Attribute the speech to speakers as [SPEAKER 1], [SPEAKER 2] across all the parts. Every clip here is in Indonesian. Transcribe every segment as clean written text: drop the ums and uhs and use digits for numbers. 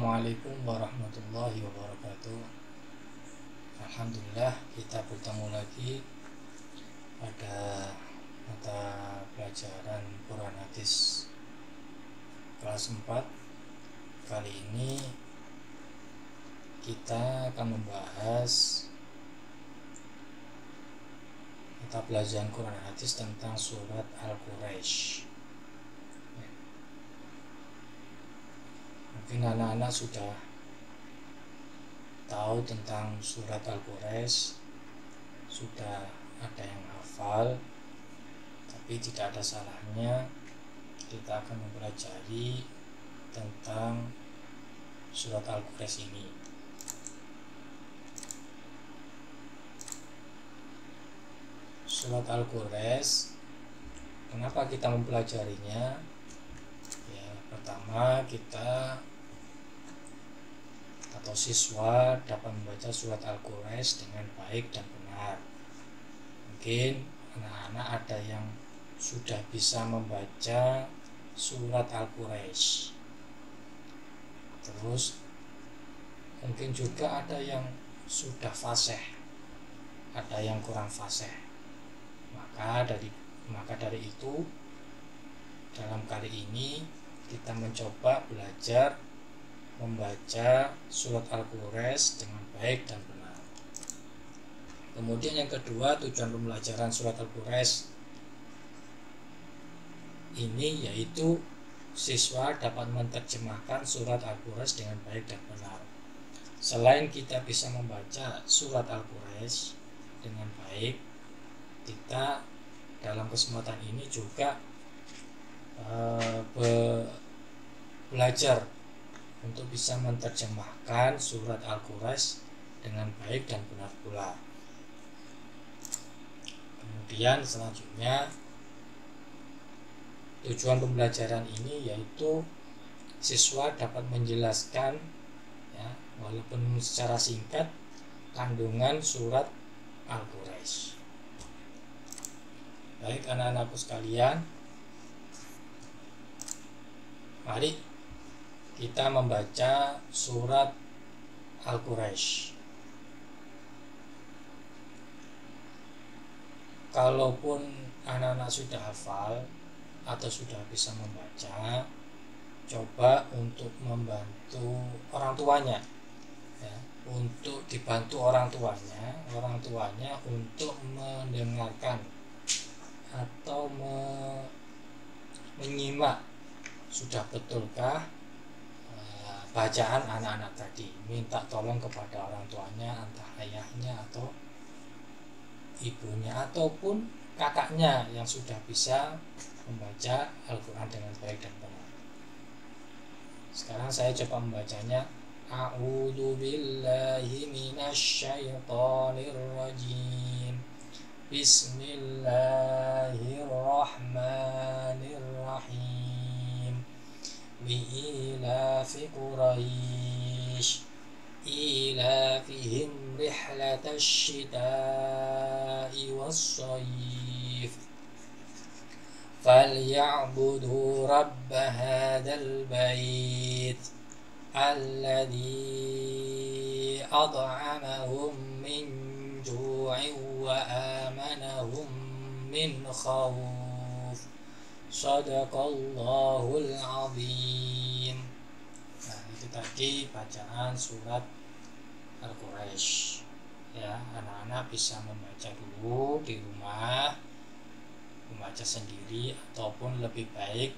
[SPEAKER 1] Assalamualaikum warahmatullahi wabarakatuh. Alhamdulillah, kita bertemu lagi pada mata pelajaran Quran Hadis kelas 4. Kali ini kita akan membahas mata pelajaran Quran Hadis tentang surat Al-Quraisy. Mungkin anak-anak sudah tahu tentang surat Al-Quraisy, sudah ada yang hafal, tapi tidak ada salahnya kita akan mempelajari tentang surat Al-Quraisy ini. Surat Al-Quraisy, kenapa kita mempelajarinya? Ya, pertama, kita atau siswa dapat membaca surat Al-Quraisy dengan baik dan benar. Mungkin anak-anak ada yang sudah bisa membaca surat Al-Quraisy, terus mungkin juga ada yang sudah fasih, ada yang kurang fasih. Maka dari itu, dalam kali ini kita mencoba belajar membaca surat Al-Quraisy dengan baik dan benar. Kemudian yang kedua, tujuan pembelajaran surat Al-Quraisy ini yaitu siswa dapat menerjemahkan surat Al-Quraisy dengan baik dan benar. Selain kita bisa membaca surat Al-Quraisy dengan baik, kita dalam kesempatan ini juga belajar untuk bisa menerjemahkan surat Al-Quraisy dengan baik dan benar pula. Kemudian selanjutnya, tujuan pembelajaran ini yaitu siswa dapat menjelaskan, ya, walaupun secara singkat, kandungan surat Al-Quraisy. Baik anak-anakku sekalian, mari kita membaca surat Al-Quraisy. Kalaupun anak-anak sudah hafal atau sudah bisa membaca, coba untuk membantu orang tuanya, ya, untuk dibantu orang tuanya untuk mendengarkan atau menyimak sudah betulkah bacaan anak-anak tadi. Minta tolong kepada orang tuanya, entah ayahnya atau ibunya ataupun kakaknya yang sudah bisa membaca Al-Quran dengan baik dan benar. Sekarang saya coba membacanya. A'udzu billahi minasyaitonir rajim. Bismillahirrahmanirrahim. Li'ilafi Quraisy ilafihim rihlatash shita'i was-sayf falya'budu rabb hadzal bait alladzi at'amahum min ju'in wa amanahum min khawf. Shadaqallahul azim. Nah, itu tadi bacaan surat Al-Quraisy. Ya, anak-anak bisa membaca dulu di rumah, membaca sendiri, ataupun lebih baik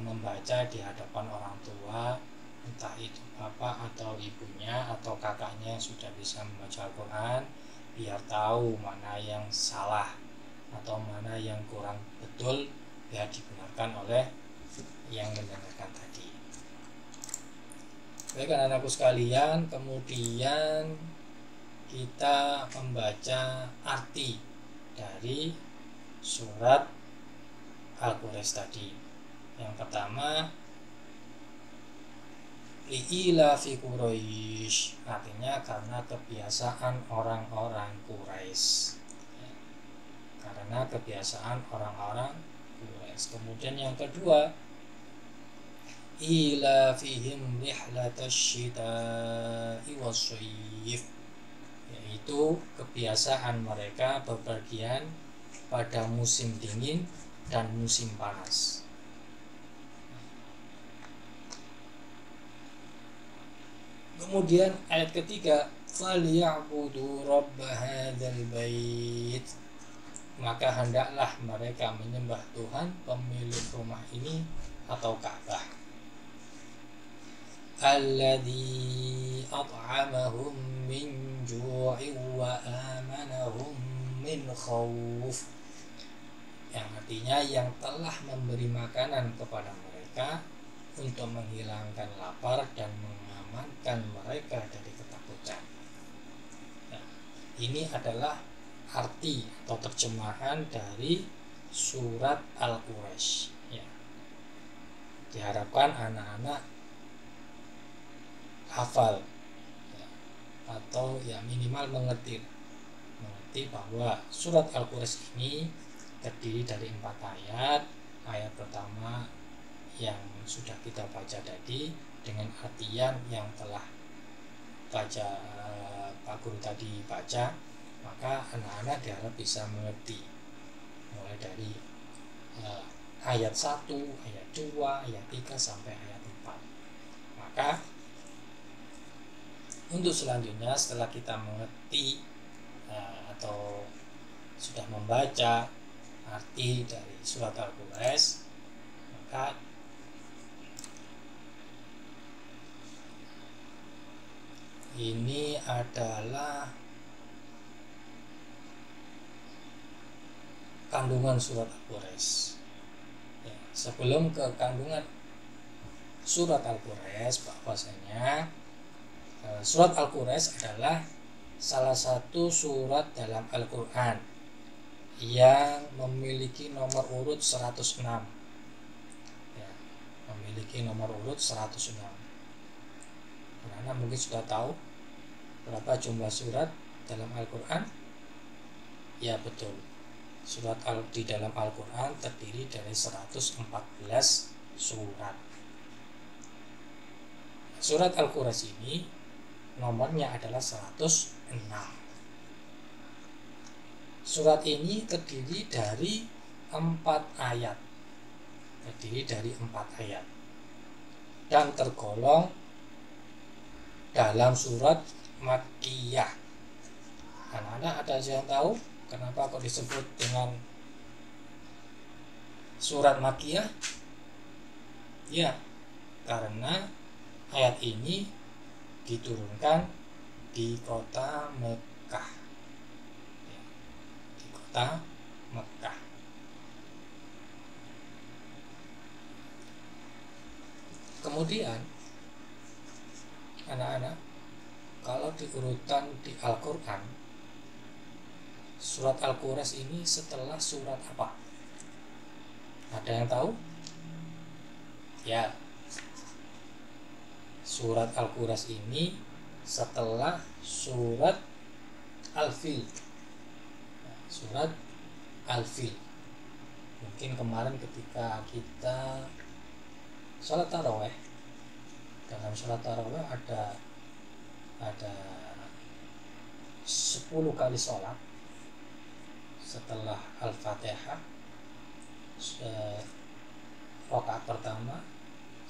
[SPEAKER 1] membaca di hadapan orang tua, entah itu bapak atau ibunya atau kakaknya yang sudah bisa membaca Al-Quran, biar tahu mana yang salah atau mana yang kurang betul, biar dibenarkan oleh yang mendengarkan tadi. Baik anak-anakku sekalian, kemudian kita membaca arti dari surat Al-Quraisy tadi. Yang pertama, li'ilafi Quraisy, artinya karena kebiasaan orang-orang Quraisy. Karena kebiasaan orang-orang Quraisy. Kemudian yang kedua, ilafihim rihlatasyita'i wasyif, yaitu kebiasaan mereka bepergian pada musim dingin dan musim panas. Kemudian ayat ketiga, falyabudu rabb hadzal bait, maka hendaklah mereka menyembah Tuhan pemilik rumah ini atau Ka'bah. Alladzi at'amahum min ju'in wa amanahum min khauf, yang artinya yang telah memberi makanan kepada mereka untuk menghilangkan lapar dan mengamankan mereka dari ketakutan. Nah, ini adalah arti atau terjemahan dari surat Al-Quraisy. Ya. Diharapkan anak-anak hafal, ya, atau ya minimal mengerti bahwa surat Al-Quraisy ini terdiri dari 4 ayat. Ayat pertama yang sudah kita baca tadi dengan artian yang telah baca Pak Guru tadi baca, maka anak-anak diharap bisa mengerti mulai dari ayat 1, ayat 2, ayat 3 sampai ayat 4. Maka untuk selanjutnya setelah kita mengerti atau sudah membaca arti dari surat Al-Quraisy, maka ini adalah kandungan surat Al-Quraisy. Ya, sebelum ke kandungan surat Al-Quraisy, bahwasanya surat Al-Quraisy adalah salah satu surat dalam Al-Quran yang memiliki nomor urut 106. Ya, memiliki nomor urut 106. Anak-anak mungkin sudah tahu berapa jumlah surat dalam Al-Quran? Ya betul, surat di dalam Al-Quran terdiri dari 114 surat. Surat Al-Quraisy ini nomornya adalah 106. Surat ini terdiri dari 4 ayat. Dan tergolong dalam surat Makkiyah. Anak-anak ada yang tahu kenapa kok disebut dengan surat Makkiyah? Ya, karena ayat ini diturunkan di kota Mekah. Ya, di kota Mekah. Kemudian anak-anak, kalau diurutan di Al-Quran, surat Al-Quraisy ini setelah surat apa? Ada yang tahu? Ya, surat Al-Quraisy ini setelah surat Al-Fil. Surat Al-Fil. Mungkin kemarin ketika kita sholat tarawih, dalam sholat tarawih ada 10 kali sholat setelah Al-Fatihah. Rakaat pertama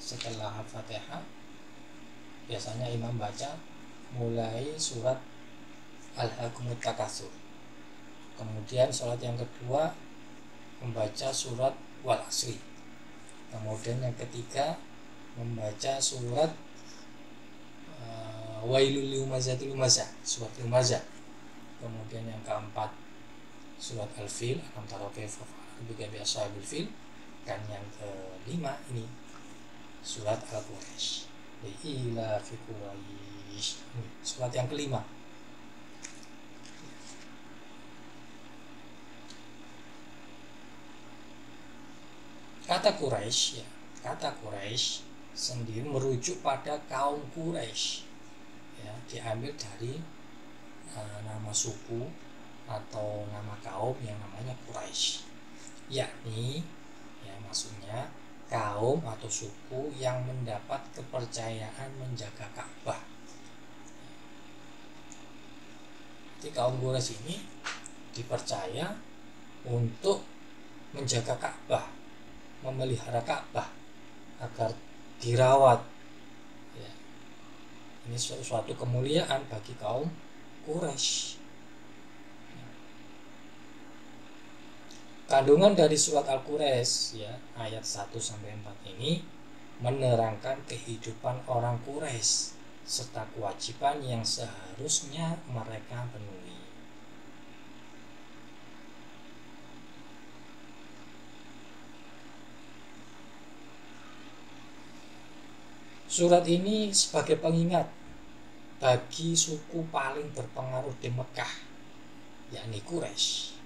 [SPEAKER 1] setelah Al-Fatihah biasanya imam baca mulai surat Al-Hakumut Takatsur. Kemudian sholat yang kedua membaca surat Wal Asri. Kemudian yang ketiga membaca surat Wailul Lihumazatil Lumazah, surat Lumazah. Kemudian yang keempat surat Al-Fil, alam tara kaifa fa'ala bika bi ashabil fil. Dan yang kelima ini surat Al-Quraisy. Ila fi Quraisy. Surat yang kelima. Kata Quraisy, ya, kata Quraisy sendiri merujuk pada kaum Quraisy. Ya, diambil dari nama suku atau nama kaum yang namanya Quraisy. Yakni, ya maksudnya kaum atau suku yang mendapat kepercayaan menjaga Ka'bah. Jadi kaum Quraisy ini dipercaya untuk menjaga Ka'bah, memelihara Ka'bah agar dirawat. Ya. Ini suatu kemuliaan bagi kaum Quraisy. Kandungan dari surat Al-Quraisy ya, ayat 1 sampai 4 ini menerangkan kehidupan orang Quraisy serta kewajiban yang seharusnya mereka penuhi. Surat ini sebagai pengingat bagi suku paling berpengaruh di Mekah, yakni Quraisy.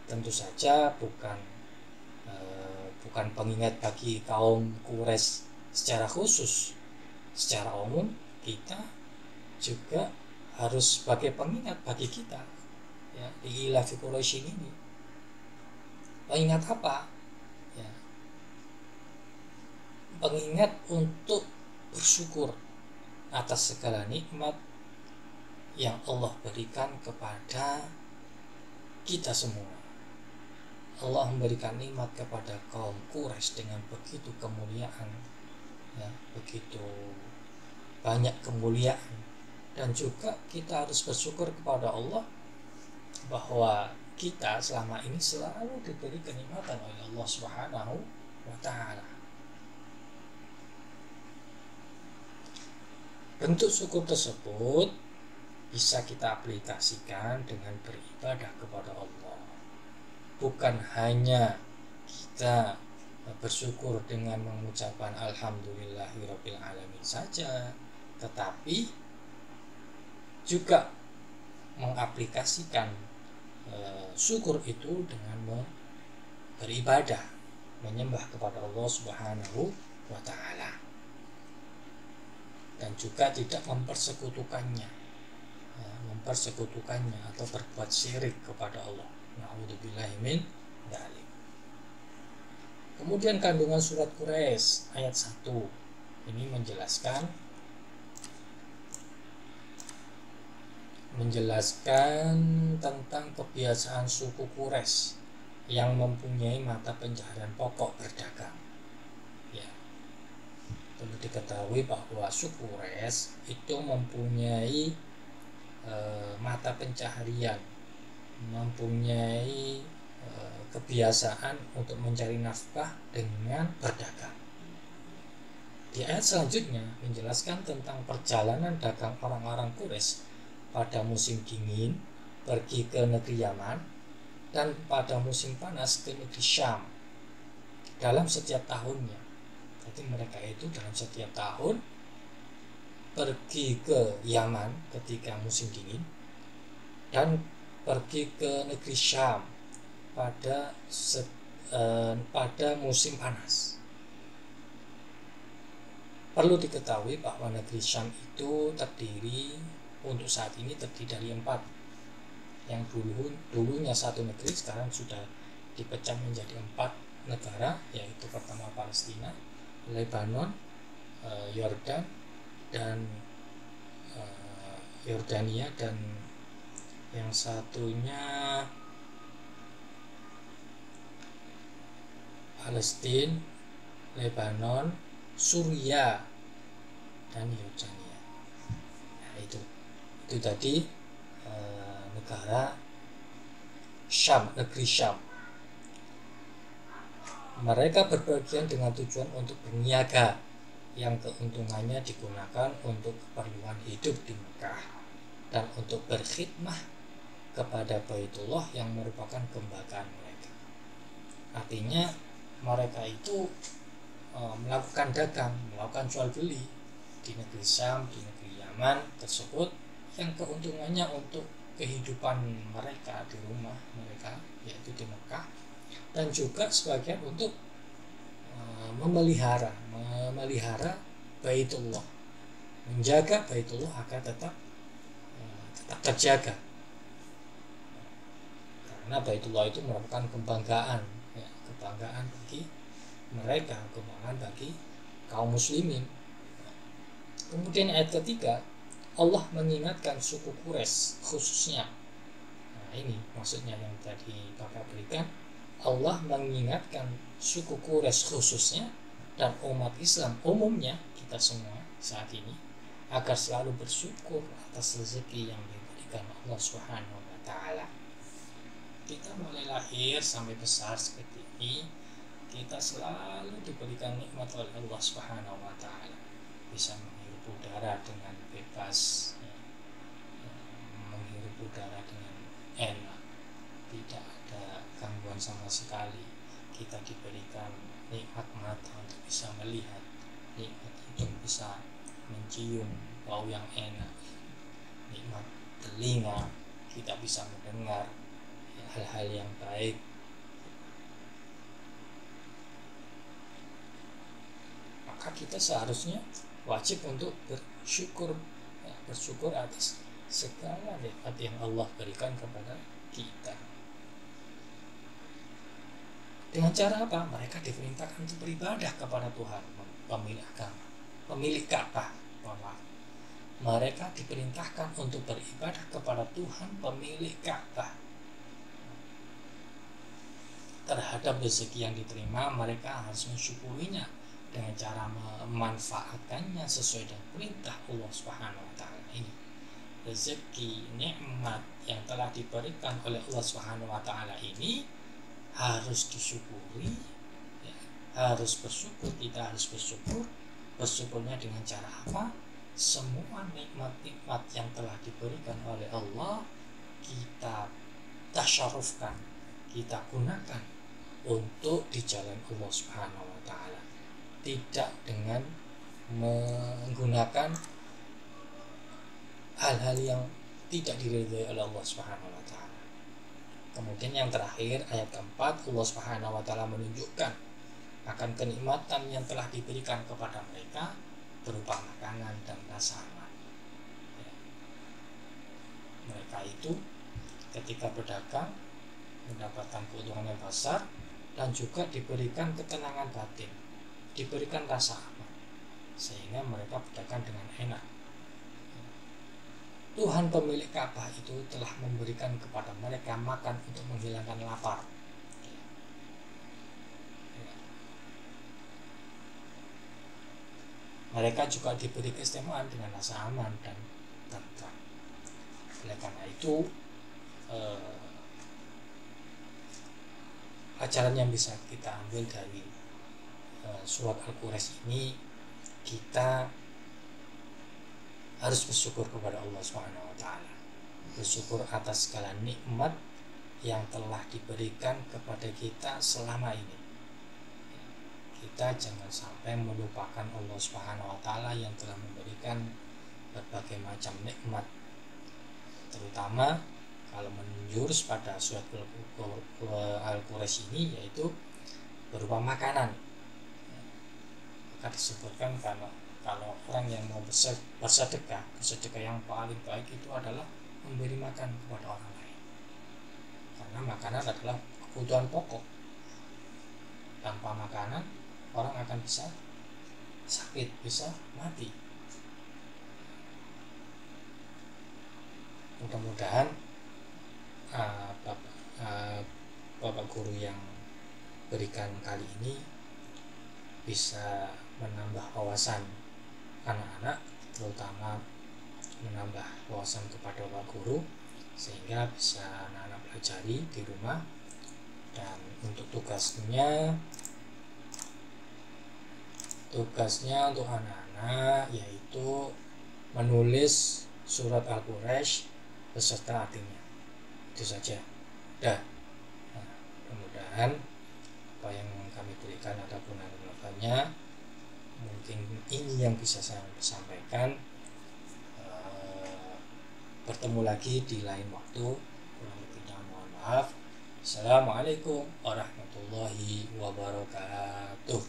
[SPEAKER 1] Tentu saja bukan pengingat bagi kaum Quraisy secara khusus. Secara umum kita juga harus sebagai pengingat bagi kita ya, di Ilafi Quraisy ini. Pengingat apa? Ya. Pengingat untuk bersyukur atas segala nikmat yang Allah berikan kepada kita semua. Allah memberikan nikmat kepada kaum Quraisy dengan begitu kemuliaan, ya, begitu banyak kemuliaan, dan juga kita harus bersyukur kepada Allah bahwa kita selama ini selalu diberi kenikmatan oleh Allah Subhanahu wa Ta'ala. Bentuk syukur tersebut bisa kita aplikasikan dengan beribadah kepada Allah. Bukan hanya kita bersyukur dengan mengucapkan alhamdulillahirabbil alamin saja, tetapi juga mengaplikasikan syukur itu dengan beribadah, menyembah kepada Allah Subhanahu wa Ta'ala, dan juga tidak mempersekutukannya atau berbuat syirik kepada Allah. Na'udzubillahi min dzalik. Kemudian kandungan surat Quraisy ayat 1 ini menjelaskan tentang kebiasaan suku Quraisy yang mempunyai mata pencaharian pokok berdagang. Ya. Perlu diketahui bahwa suku Quraisy itu mempunyai mata pencaharian, mempunyai kebiasaan untuk mencari nafkah dengan berdagang. Di ayat selanjutnya menjelaskan tentang perjalanan dagang orang-orang Quraisy pada musim dingin pergi ke negeri Yaman dan pada musim panas ke negeri Syam dalam setiap tahunnya. Jadi mereka itu dalam setiap tahun pergi ke Yaman ketika musim dingin dan pergi ke negeri Syam pada musim panas. Perlu diketahui bahwa negeri Syam itu untuk saat ini terdiri dari 4. Yang dulunya satu negeri sekarang sudah dipecah menjadi 4 negara, yaitu pertama Palestina, Lebanon, Yordan, dan Yordania, dan yang satunya Palestina, Lebanon, Suriah, dan Yordania. Nah, itu tadi negara Syam, negeri Syam. Mereka berpergian dengan tujuan untuk berniaga yang keuntungannya digunakan untuk keperluan hidup di Mekah dan untuk berkhidmah kepada Baitullah yang merupakan kebanggaan mereka. Artinya mereka itu melakukan dagang, melakukan jual beli di negeri Syam, di negeri Yaman tersebut, yang keuntungannya untuk kehidupan mereka di rumah mereka, yaitu di Mekah, dan juga sebagian untuk memelihara Baitullah, menjaga Baitullah agar tetap terjaga, karena Baitullah itu merupakan kebanggaan bagi mereka kemenangan bagi kaum muslimin. Kemudian ayat ketiga, Allah mengingatkan suku Quraisy khususnya. Nah, ini maksudnya yang tadi Bapak berikan. Allah mengingatkan suku Quraisy khususnya dan umat Islam umumnya, kita semua saat ini, agar selalu bersyukur atas rezeki yang diberikan Allah Subhanahu wa taala. Kita mulai lahir sampai besar seperti ini, kita selalu diberikan nikmat oleh Allah Subhanahu wa taala. Bisa menghirup udara dengan bebas, menghirup udara dengan enak, tidak ada gangguan sama sekali. Kita diberikan nikmat mata untuk bisa melihat, nikmat hidung bisa mencium bau yang enak, nikmat telinga kita bisa mendengar hal-hal yang baik. Maka kita seharusnya wajib untuk bersyukur atas segala nikmat yang Allah berikan kepada kita. Dengan cara apa? Mereka diperintahkan untuk beribadah kepada Tuhan, pemilik agama, pemilik Ka'bah. Mereka diperintahkan untuk beribadah kepada Tuhan, pemilik Ka'bah. Terhadap rezeki yang diterima, mereka harus mensyukurinya dengan cara memanfaatkannya sesuai dengan perintah Allah Subhanahu wa taala. Ini rezeki nikmat yang telah diberikan oleh Allah Subhanahu wa taala ini harus disyukuri, ya, harus bersyukur. Kita harus bersyukur. Bersyukurnya dengan cara apa? Semua nikmat-nikmat yang telah diberikan oleh Allah kita tasyarufkan, kita gunakan untuk di jalan Allah Subhanahu wa taala, tidak dengan menggunakan hal-hal yang tidak diridhai oleh Allah Subhanahu wa taala. Kemudian yang terakhir, ayat keempat, Allah Subhanahu wa taala menunjukkan akan kenikmatan yang telah diberikan kepada mereka berupa makanan dan rasa aman. Ya. Mereka itu ketika berdagang mendapatkan keuntungan yang besar dan juga diberikan ketenangan batin, diberikan rasa aman, sehingga mereka berdagang dengan enak. Tuhan pemilik Ka'bah itu telah memberikan kepada mereka makan untuk menghilangkan lapar. Mereka juga diberi keistimewaan dengan rasa aman dan tentram. Oleh karena itu, pelajaran yang bisa kita ambil dari surat Al-Quraisy ini, kita harus bersyukur kepada Allah Subhanahu wa taala. Bersyukur atas segala nikmat yang telah diberikan kepada kita selama ini. Kita jangan sampai melupakan Allah Subhanahu wa taala yang telah memberikan berbagai macam nikmat. Terutama kalau menjurus pada surat Al-Quraisy ini, yaitu berupa makanan. Maka disebutkan kalau orang yang mau bersedekah yang paling baik itu adalah memberi makan kepada orang lain. Karena makanan adalah kebutuhan pokok. Tanpa makanan, orang akan bisa sakit, bisa mati. Mudah-mudahan Bapak Guru yang berikan kali ini bisa menambah wawasan anak-anak, terutama menambah wawasan kepada Bapak Guru, sehingga bisa anak-anak pelajari di rumah. Dan untuk tugasnya untuk anak-anak yaitu menulis surat Al-Quraisy beserta artinya. Itu saja. Nah, mudah-mudahan apa yang kami berikan ada guna-gunanya. Mungkin ini yang bisa saya sampaikan. Bertemu lagi di lain waktu. Kurang lebihnya mohon maaf. Assalamualaikum warahmatullahi wabarakatuh.